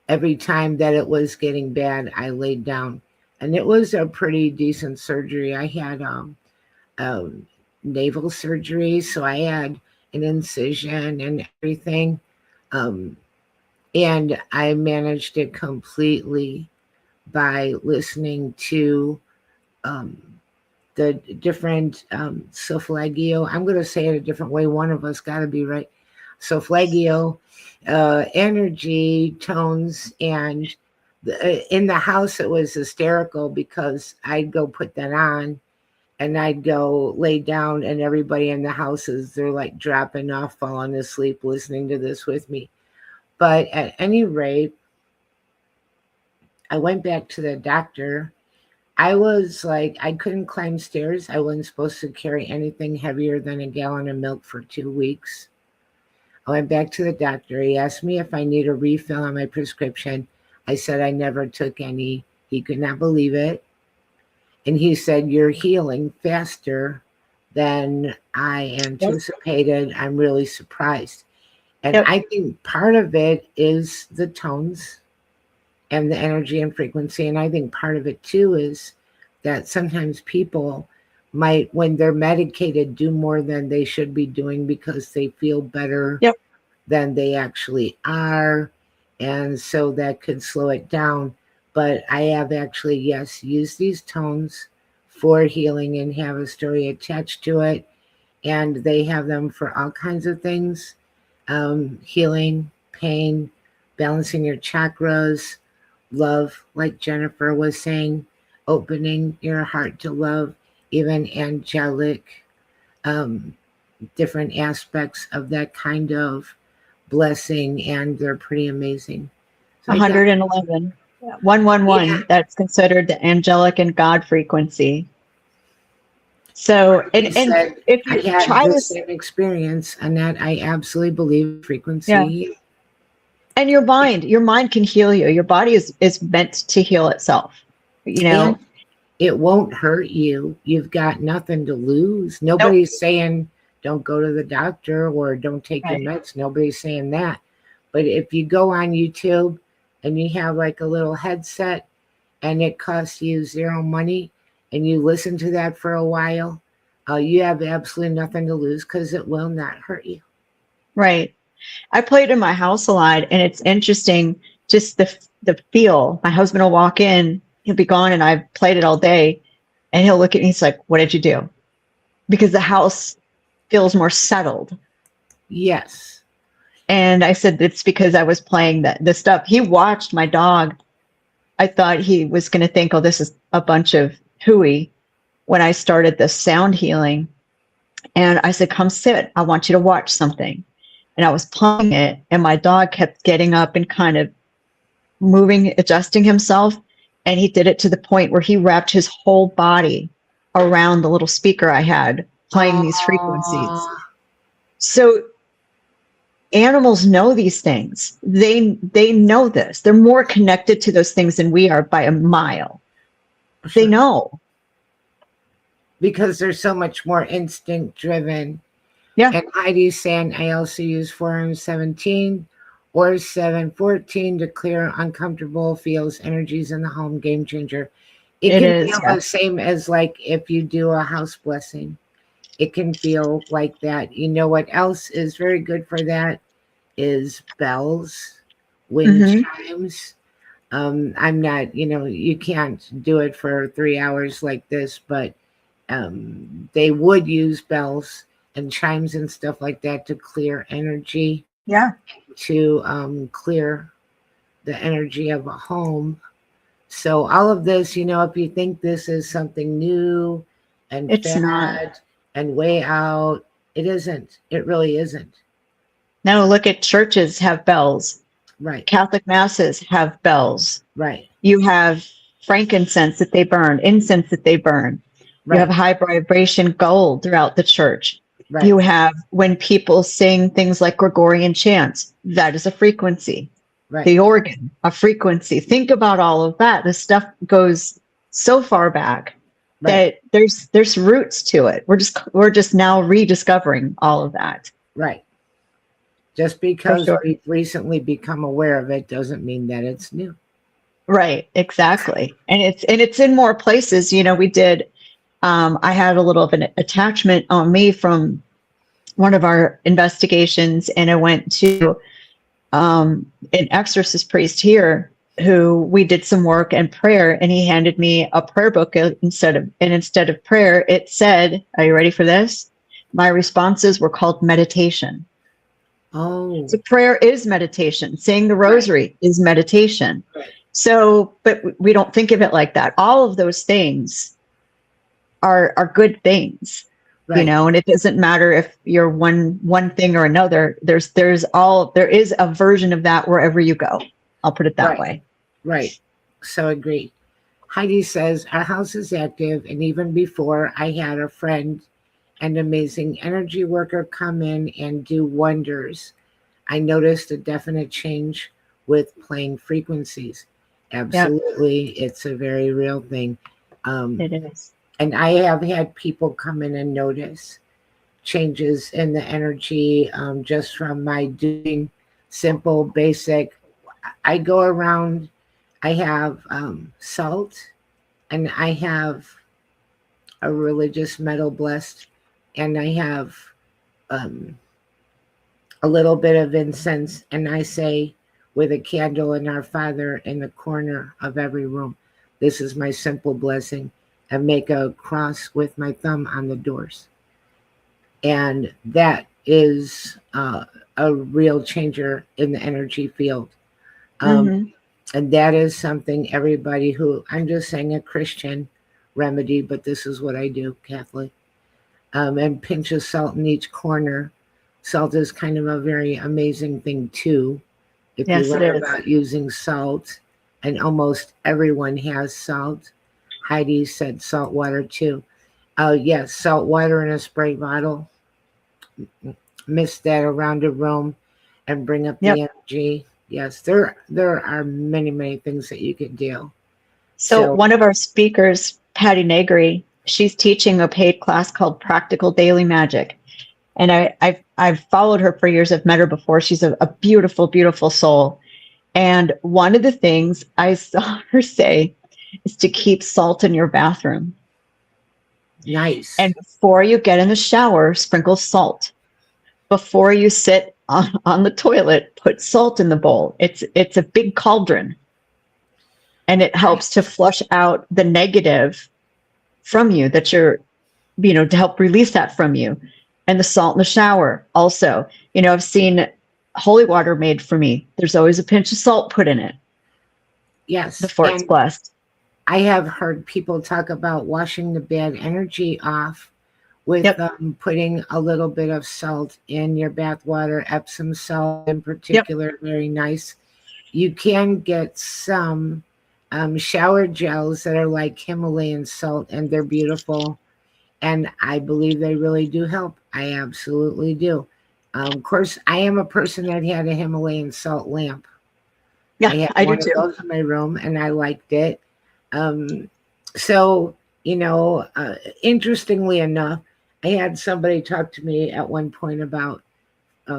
Every time that it was getting bad, I laid down, and it was a pretty decent surgery. I had navel surgery, so I had an incision and everything, and I managed it completely by listening to the different solfeggio. I'm going to say it a different way. One of us got to be right. Solfeggio, energy tones, and in the house it was hysterical because I'd go put that on and I'd go lay down, and everybody in the houses, they're like dropping off, falling asleep, listening to this with me. But at any rate, I went back to the doctor. I was like, I couldn't climb stairs. I wasn't supposed to carry anything heavier than a gallon of milk for 2 weeks. I went back to the doctor. He asked me if I need a refill on my prescription. I said I never took any. He could not believe it. And he said, you're healing faster than I anticipated. Yes. I'm really surprised. And I think part of it is the tones and the energy and frequency. And I think part of it too is that sometimes people might, when they're medicated, do more than they should be doing because they feel better than they actually are. And so that could slow it down. But I have actually, yes, used these tones for healing and have a story attached to it. And they have them for all kinds of things. Healing, pain, balancing your chakras, love, like Jennifer was saying, opening your heart to love, even angelic, different aspects of that kind of blessing, and they're pretty amazing. So 111. 111, yeah. That's considered the angelic and God frequency. So, and if you try the same experience, Annette, I absolutely believe frequency. Yeah. And your mind can heal you. Your body is meant to heal itself. You know, and it won't hurt you. You've got nothing to lose. Nobody's saying don't go to the doctor or don't take your meds. Nobody's saying that. But if you go on YouTube and you have like a little headset and it costs you zero money and you listen to that for a while, you have absolutely nothing to lose because it will not hurt you. Right. I played in my house a lot, and it's interesting, just the feel. My husband will walk in, he'll be gone, and I've played it all day, and he'll look at me, he's like, what did you do? Because the house feels more settled. Yes. And I said, it's because I was playing the stuff. He watched my dog. I thought he was going to think, oh, this is a bunch of hooey when I started the sound healing. And I said, come sit. I want you to watch something. And I was playing it, and my dog kept getting up and kind of moving, adjusting himself. And he did it to the point where he wrapped his whole body around the little speaker I had playing these frequencies. So animals know these things. They know this. They're more connected to those things than we are by a mile. They know. Because they're so much more instinct driven. Yeah. And Heidi's saying, I also use 417 or 714 to clear uncomfortable feels, energies in the home. Game changer. It can is, feel the same as like if you do a house blessing. It can feel like that. You know what else is very good for that is bells, wind chimes. I'm not, you can't do it for 3 hours like this, but they would use bells and chimes and stuff like that to clear energy. Yeah. To clear the energy of a home. So all of this, if you think this is something new and It's fad not. and way out, it isn't. It really isn't. No, look at churches have bells. Right. Catholic masses have bells. Right. You have frankincense that they burn, incense that they burn. Right. You have high vibration gold throughout the church. Right. You have when people sing things like Gregorian chants, that is a frequency. Right. The organ, a frequency. Think about all of that. This stuff goes so far back that there's roots to it. We're just now rediscovering all of that. Right. Just because we've recently become aware of it doesn't mean that it's new. Right, exactly. And it's in more places. We did I had a little of an attachment on me from one of our investigations, and I went to an exorcist priest here who we did some work and prayer, and he handed me a prayer book instead of prayer, it said, are you ready for this? My responses were called meditation. Oh. So prayer is meditation. Saying the rosary is meditation. Right. So, but we don't think of it like that. All of those things are good things. Right. And it doesn't matter if you're one thing or another. There is a version of that wherever you go. I'll put it that way. Right. So agreed. Heidi says, our house is active, and even before I had a friend and amazing energy worker come in and do wonders. I noticed a definite change with playing frequencies. Absolutely. Yep. It's a very real thing. It is. And I have had people come in and notice changes in the energy just from my doing simple, basic. I go around, I have salt, and I have a religious metal blessed, and I have a little bit of incense, and I say with a candle in Our Father in the corner of every room, this is my simple blessing, and make a cross with my thumb on the doors. And that is a real changer in the energy field. And that is something everybody who, I'm just saying a Christian remedy, but this is what I do, Catholic. And pinch of salt in each corner. Salt is kind of a very amazing thing too. If you learn about using salt, and almost everyone has salt. Heidi said salt water too. Yes, salt water in a spray bottle. Mix that around a room and bring up the energy. Yes, there are many, many things that you can do. So one of our speakers, Patty Negri, she's teaching a paid class called Practical Daily Magic. And I've followed her for years. I've met her before. She's a beautiful, beautiful soul. And one of the things I saw her say is to keep salt in your bathroom. Nice. And before you get in the shower, sprinkle salt. Before you sit on the toilet, put salt in the bowl. It's a big cauldron. And it helps to flush out the negative from you that you're, to help release that from you. And the salt in the shower also. I've seen holy water made for me. There's always a pinch of salt put in it. Yes. Before it's blessed. I have heard people talk about washing the bad energy off with putting a little bit of salt in your bath water, Epsom salt in particular, very nice. You can get some shower gels that are like Himalayan salt, and they're beautiful. And I believe they really do help. I absolutely do. Of course, I am a person that had a Himalayan salt lamp. Yeah, I had one do too. of those in my room, and I liked it. So, interestingly enough, I had somebody talk to me at one point about,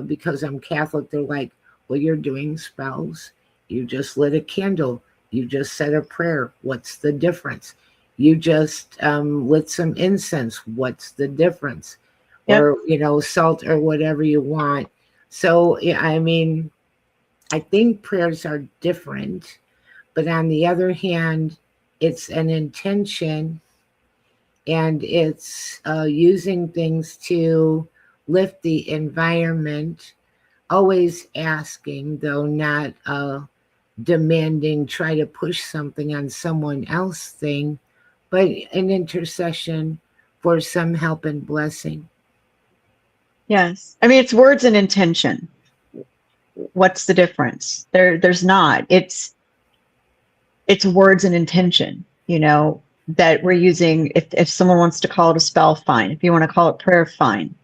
because I'm Catholic, they're like, well, you're doing spells. You just lit a candle. You just said a prayer. What's the difference? You just lit some incense. What's the difference? Yep. Or, salt or whatever you want. So, yeah, I mean, I think prayers are different. But on the other hand, it's an intention, and it's using things to lift the environment, always asking, though not demanding, try to push something on someone else thing, but an intercession for some help and blessing. Yes. I mean, it's words and intention. What's the difference? There's not. It's words and intention, that we're using. If someone wants to call it a spell, fine. If you want to call it prayer, fine.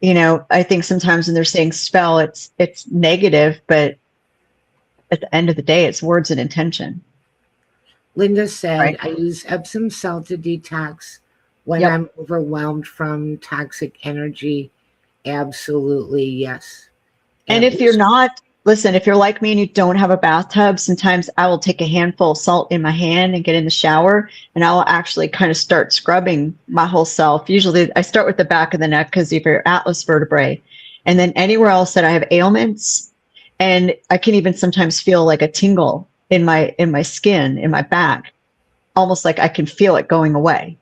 I think sometimes when they're saying spell, it's negative, but at the end of the day, it's words and intention. Linda said, right? I use Epsom salt to detox when Yep. I'm overwhelmed from toxic energy. Absolutely, yes. And if you're not, listen, if you're like me and you don't have a bathtub, sometimes I will take a handful of salt in my hand and get in the shower, and I'll actually kind of start scrubbing my whole self. Usually I start with the back of the neck because of your atlas vertebrae, and then anywhere else that I have ailments, and I can even sometimes feel like a tingle in my skin, in my back, almost like I can feel it going away.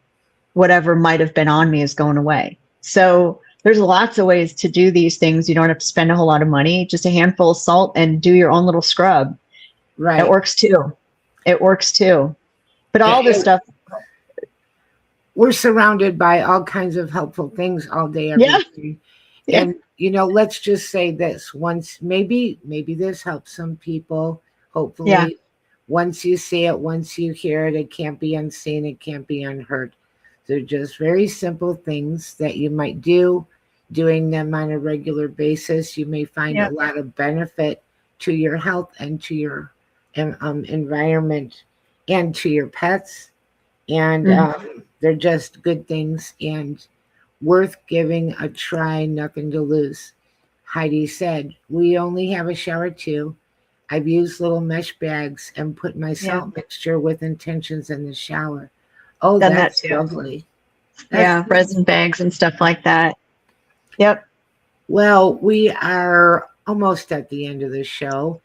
Whatever might have been on me is going away. So there's lots of ways to do these things. You don't have to spend a whole lot of money, just a handful of salt and do your own little scrub. Right. It works too. But all this stuff. We're surrounded by all kinds of helpful things all day, every day. Yeah. And, let's just say this once, maybe this helps some people. Hopefully, once you see it, once you hear it, it can't be unseen. It can't be unheard. They're just very simple things that you might do. Doing them on a regular basis, you may find a lot of benefit to your health and to your environment and to your pets. And they're just good things and worth giving a try, nothing to lose. Heidi said, we only have a shower too. I've used little mesh bags and put my salt mixture with intentions in the shower. Oh, that's lovely. Resin bags and stuff like that. Yep. Well, we are almost at the end of the show.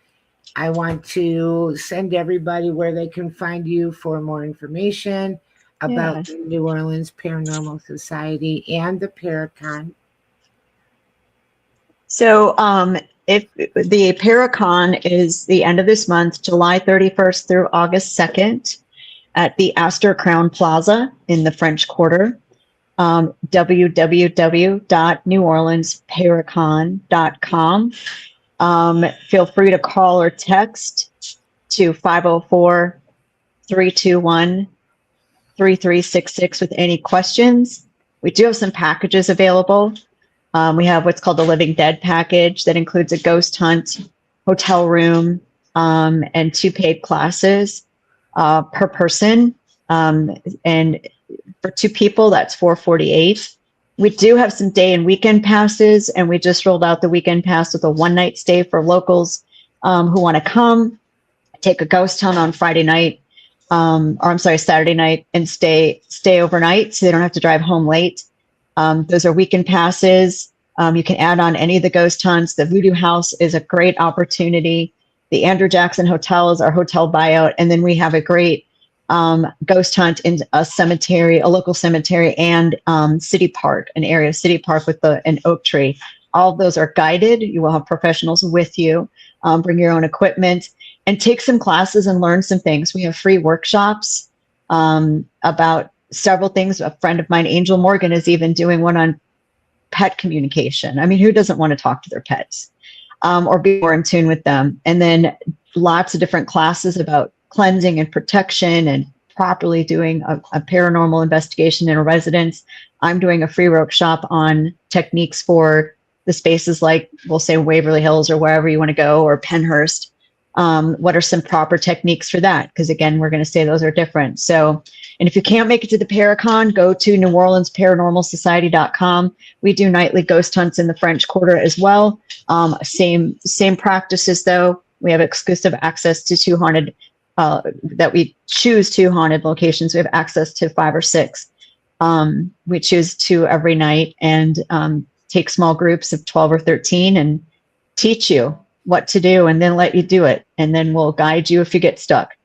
I want to send everybody where they can find you for more information about the New Orleans Paranormal Society and the Paracon. So if the Paracon is the end of this month, July 31st through August 2nd at the Astor Crown Plaza in the French Quarter. www.NewOrleansParacon.com. Feel free to call or text to 504-321-3366 with any questions. We do have some packages available. We have what's called the Living Dead package that includes a ghost hunt, hotel room, and 2 paid classes per person. And for 2 people, that's $448. We do have some day and weekend passes, and we just rolled out the weekend pass with a 1-night stay for locals who want to come take a ghost hunt on Saturday night, and stay overnight, so they don't have to drive home late. Those are weekend passes. You can add on any of the ghost hunts. The Voodoo House is a great opportunity. The Andrew Jackson Hotel is our hotel buyout, and then we have a great ghost hunt in a cemetery, a local cemetery, and City Park, an area of City Park with an oak tree. All of those are guided. You will have professionals with you. Bring your own equipment and take some classes and learn some things. We have free workshops about several things. A friend of mine, Angel Morgan, is even doing one on pet communication. I mean, who doesn't want to talk to their pets or be more in tune with them? And then lots of different classes about cleansing and protection and properly doing a paranormal investigation in a residence. I'm doing a free workshop on techniques for the spaces like, we'll say, Waverly Hills or wherever you want to go, or Pennhurst. What are some proper techniques for that? Because again, we're going to say those are different. So, and if you can't make it to the Paracon, go to NewOrleansParanormalSociety.com. We do nightly ghost hunts in the French Quarter as well. Same practices though. We have exclusive access to two haunted, that we choose two haunted locations. We have access to 5 or 6. We choose 2 every night, and take small groups of 12 or 13 and teach you what to do, and then let you do it. And then we'll guide you if you get stuck.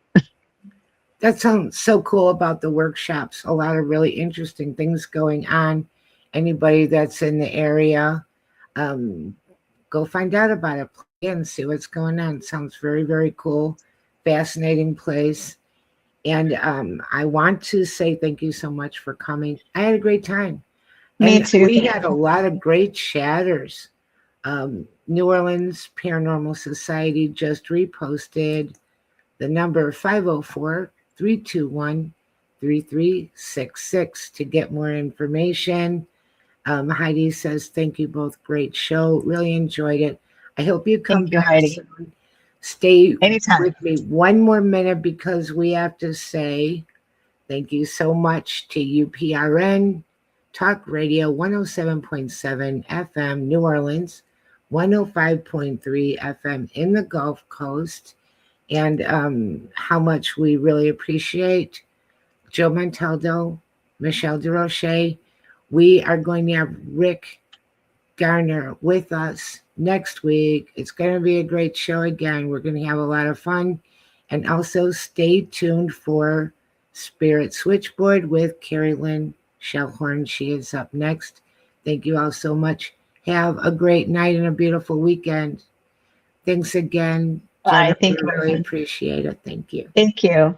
That sounds so cool about the workshops. A lot of really interesting things going on. Anybody that's in the area, go find out about it and see what's going on. Sounds very, very cool. Fascinating place. And I want to say thank you so much for coming. I had a great time. Me And too. we had a lot of great chatters. New Orleans Paranormal Society just reposted the number 504-321-3366 to get more information. Heidi says, thank you both. Great show. Really enjoyed it. I hope you come Thank you, back Heidi. soon. Stay Anytime. with me one more minute, because we have to say thank you so much to UPRN Talk Radio 107.7 FM New Orleans, 105.3 FM in the Gulf Coast, and how much we really appreciate Joe Montaldo, Michelle DeRoche. We are going to have Rick Garner with us next week. It's going to be a great show again. We're going to have a lot of fun. And also stay tuned for Spirit Switchboard with Carrie Lynn Shellhorn. She is up next. Thank you all so much. Have a great night and a beautiful weekend. Thanks again. Bye. Jennifer, Thank you. really appreciate it. Thank you. Thank you.